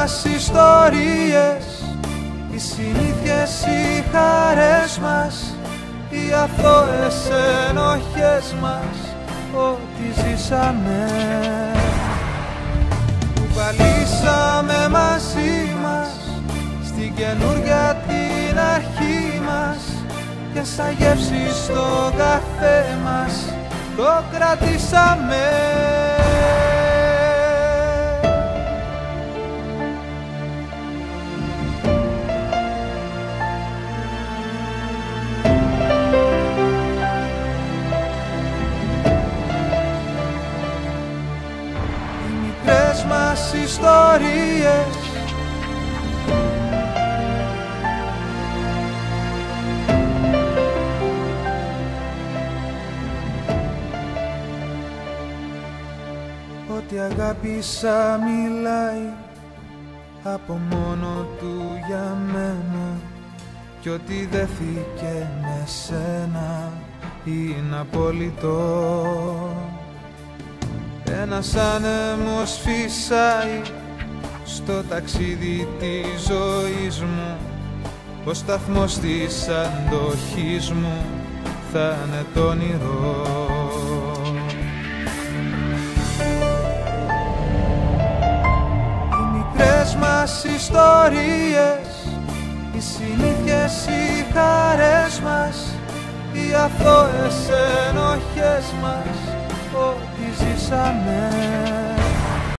μας ιστορίες, οι συνήθειες, οι χαρές μας, οι αθώες ενοχές μας, ό,τι ζήσαμε, κουβαλήσαμε μαζί μας στην καινούρια την αρχή μας, και σαν γεύση στο καφέ μας το κρατήσαμε. Οι μικρές μας ιστορίες, ότι αγάπησα μιλάει από μόνο του για μένα, κι ότι δέθηκε με σένα είναι απόλυτο. Ένας άνεμος φυσάει στο ταξίδι της ζωής μου, ο σταθμός της αντοχής μου θα είναι το όνειρο. Μας ιστορίες, οι συνήθειες, οι χαρές μας, οι αθώες ενοχές μας, ό,τι ζήσαμε.